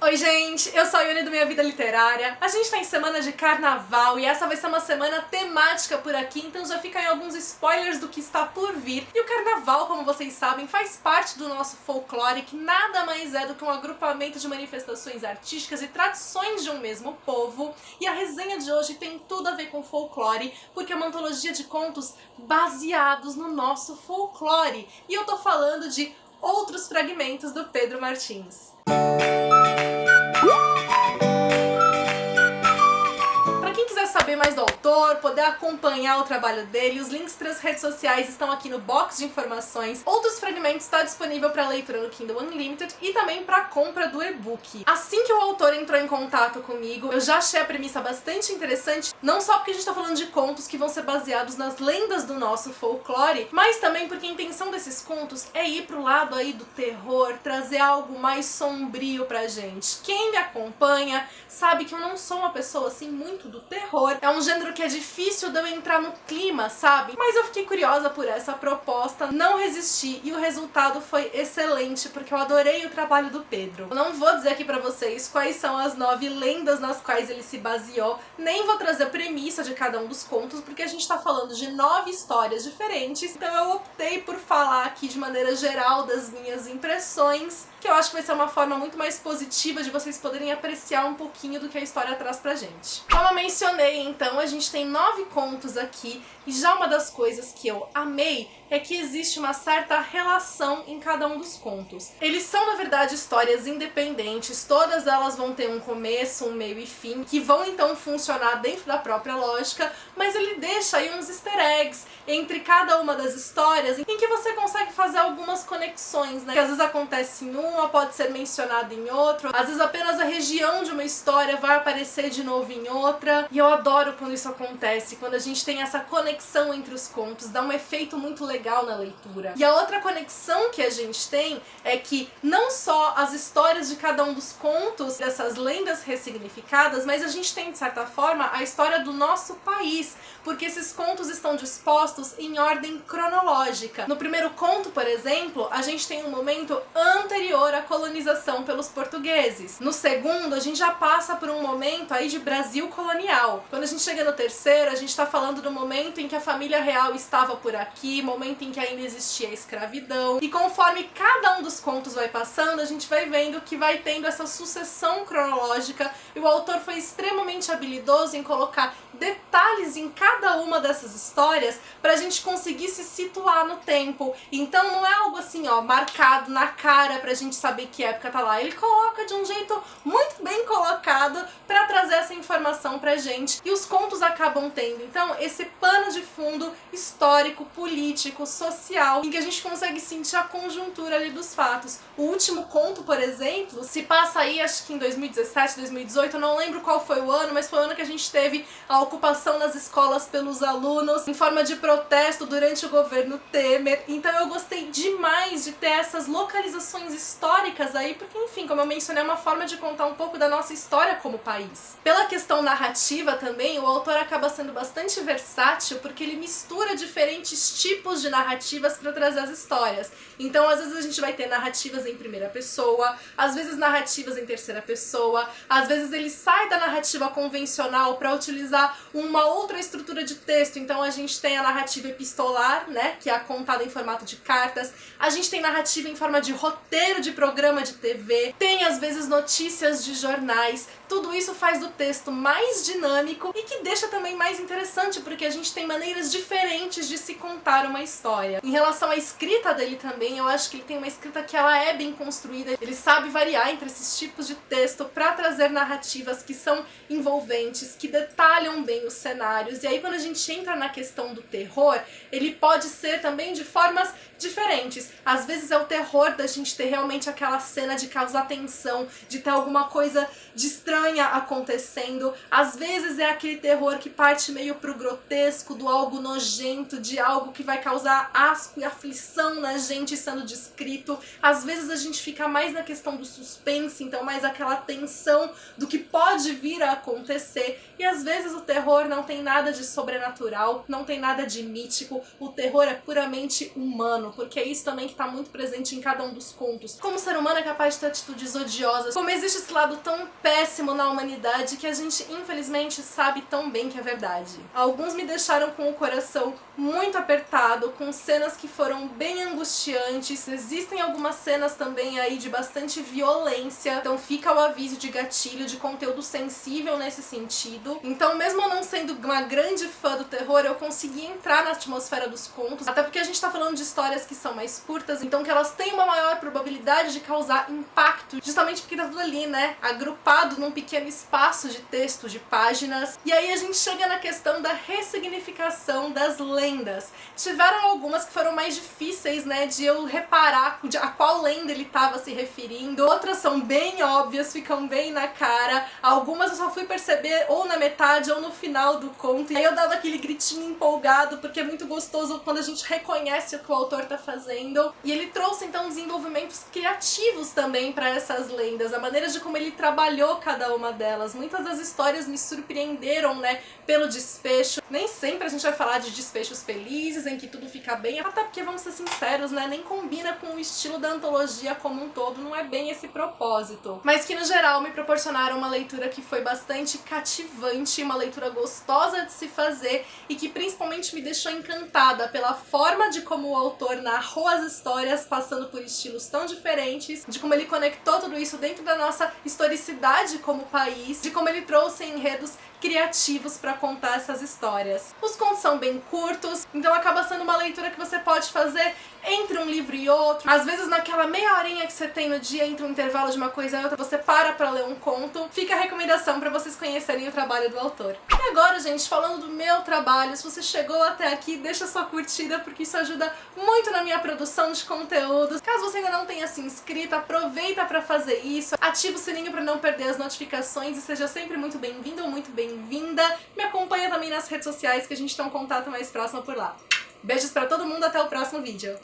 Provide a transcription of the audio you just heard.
Oi gente, eu sou a Ione do Minha Vida Literária. A gente tá em semana de carnaval e essa vai ser uma semana temática por aqui, então já fica aí alguns spoilers do que está por vir. E o carnaval, como vocês sabem, faz parte do nosso folclore, que nada mais é do que um agrupamento de manifestações artísticas e tradições de um mesmo povo. E a resenha de hoje tem tudo a ver com folclore, porque é uma antologia de contos baseados no nosso folclore. E eu tô falando de Outros Fragmentos, do Pedro Martins. Saber mais do autor, poder acompanhar o trabalho dele, os links para as redes sociais estão aqui no box de informações. Outros Fragmentos está disponível para leitura no Kindle Unlimited e também para compra do e-book. Assim que o autor entrou em contato comigo, eu já achei a premissa bastante interessante, não só porque a gente está falando de contos que vão ser baseados nas lendas do nosso folclore, mas também porque a intenção desses contos é ir pro lado aí do terror, trazer algo mais sombrio pra gente. Quem me acompanha sabe que eu não sou uma pessoa assim muito do terror. É um gênero que é difícil de eu entrar no clima, sabe? Mas eu fiquei curiosa por essa proposta, não resisti e o resultado foi excelente, porque eu adorei o trabalho do Pedro. Eu não vou dizer aqui pra vocês quais são as 9 lendas nas quais ele se baseou, nem vou trazer a premissa de cada um dos contos, porque a gente tá falando de 9 histórias diferentes, então eu optei por falar aqui de maneira geral das minhas impressões, que eu acho que vai ser uma forma muito mais positiva de vocês poderem apreciar um pouquinho do que a história traz pra gente. Como eu mencionei, então, a gente tem 9 contos aqui, e já uma das coisas que eu amei é que existe uma certa relação em cada um dos contos. Eles são, na verdade, histórias independentes, todas elas vão ter um começo, um meio e fim, que vão então funcionar dentro da própria lógica, mas ele deixa aí uns easter eggs entre cada uma das histórias, em que você consegue fazer algumas conexões, né? Que às vezes acontece em uma, pode ser mencionado em outra, às vezes apenas a região de uma história vai aparecer de novo em outra, e eu adoro quando isso acontece, quando a gente tem essa conexão entre os contos, dá um efeito muito legal na leitura. E a outra conexão que a gente tem é que não só as histórias de cada um dos contos, dessas lendas ressignificadas, mas a gente tem, de certa forma, a história do nosso país, porque esses contos estão dispostos em ordem cronológica. No primeiro conto, por exemplo, a gente tem um momento anterior à colonização pelos portugueses. No segundo, a gente já passa por um momento aí de Brasil colonial. Quando a gente chega no terceiro, a gente está falando do momento em que a família real estava por aqui, momento em que ainda existia a escravidão. E conforme cada um dos contos vai passando, a gente vai vendo que vai tendo essa sucessão cronológica, e o autor foi extremamente habilidoso em colocar detalhes em cada uma dessas histórias pra gente conseguir se situar no tempo. Então não é algo assim, ó, marcado na cara pra gente saber que época tá lá. Ele coloca de um jeito muito bem colocado pra trazer essa informação pra gente. E os contos acabam tendo, então, esse pano de fundo histórico, político, social, em que a gente consegue sentir a conjuntura ali dos fatos. O último conto, por exemplo, se passa aí, acho que em 2017, 2018, eu não lembro qual foi o ano, mas foi o ano que a gente teve a ocupação nas escolas pelos alunos, em forma de protesto durante o governo Temer. Então eu gostei demais de ter essas localizações históricas aí, porque, enfim, como eu mencionei, é uma forma de contar um pouco da nossa história como país. Pela questão narrativa também, o autor acaba sendo bastante versátil, porque ele mistura diferentes tipos de narrativas para trazer as histórias. Então, às vezes a gente vai ter narrativas em primeira pessoa, às vezes narrativas em terceira pessoa, às vezes ele sai da narrativa convencional para utilizar uma outra estrutura de texto. Então a gente tem a narrativa epistolar, né, que é contada em formato de cartas, a gente tem narrativa em forma de roteiro de programa de TV, tem às vezes notícias de jornais. Tudo isso faz do texto mais dinâmico e que deixa também mais interessante, porque a gente tem maneiras diferentes de se contar uma história. Em relação à escrita dele também, eu acho que ele tem uma escrita que ela é bem construída, ele sabe variar entre esses tipos de texto para trazer narrativas que são envolventes, que detalham bem os cenários. E aí quando a gente entra na questão do terror, ele pode ser também de formas diferentes. Às vezes é o terror da gente ter realmente aquela cena de causar tensão, de ter alguma coisa de estranha acontecendo. Às vezes é aquele terror que parte meio pro grotesco, do algo nojento, de algo que vai causar asco e aflição na gente sendo descrito. Às vezes a gente fica mais na questão do suspense, então mais aquela tensão do que pode vir a acontecer. E às vezes o terror não tem nada de sobrenatural, não tem nada de mítico, o terror é puramente humano, porque é isso também que está muito presente em cada um dos contos. Como o ser humano é capaz de ter atitudes odiosas, como existe esse lado tão péssimo na humanidade que a gente infelizmente sabe tão bem que é verdade. Alguns me deixaram com o coração muito apertado, com cenas que foram bem angustiantes. Existem algumas cenas também aí de bastante violência, então fica o aviso de gatilho, de conteúdo sensível nesse sentido. Então, mesmo eu não sendo uma grande fã do terror, eu consegui entrar na atmosfera dos contos, até porque a gente tá falando de histórias que são mais curtas, então que elas têm uma maior probabilidade de causar impacto, justamente porque tá tudo ali, né, agrupado num pequeno espaço de texto, de páginas. E aí a gente chega na questão da ressignificação das lendas. Tiveram algumas que foram mais difíceis, né, de eu reparar a qual lenda ele estava se referindo. Outras são bem óbvias, ficam bem na cara. Algumas eu só fui perceber ou na metade ou no final do conto. E aí eu dava aquele gritinho empolgado, porque é muito gostoso quando a gente reconhece o que o autor tá fazendo. E ele trouxe então desenvolvimentos criativos também para essas lendas, a maneira de como ele trabalhou cada uma delas. Muitas das histórias me surpreenderam, né, pelo desfecho. Nem sempre a gente vai falar de desfechos felizes, em que tudo fica bem, até porque, vamos ser sinceros, né, nem combina com o estilo da antologia como um todo, não é bem esse propósito. Mas que, no geral, me proporcionaram uma leitura que foi bastante cativante, uma leitura gostosa de se fazer e que principalmente me deixou encantada pela forma de como o autor narrou as histórias, passando por estilos tão diferentes, de como ele conectou tudo isso dentro da nossa historicidade como país, de como ele trouxe enredos criativos para contar essas histórias. Os contos são bem curtos, então acaba sendo uma leitura que você pode fazer entre um livro e outro. Às vezes naquela meia horinha que você tem no dia entre um intervalo de uma coisa e outra, você para ler um conto. Fica a recomendação para vocês conhecerem o trabalho do autor. E agora, gente, falando do meu trabalho, se você chegou até aqui, deixa sua curtida, porque isso ajuda muito na minha produção de conteúdos. Caso você ainda não tenha se inscrito, aproveita para fazer isso, ativa o sininho para não perder as notificações e seja sempre muito bem-vindo ou muito bem-vinda. Me acompanha também nas redes sociais, que a gente tem um contato mais próximo por lá. Beijos pra todo mundo, até o próximo vídeo.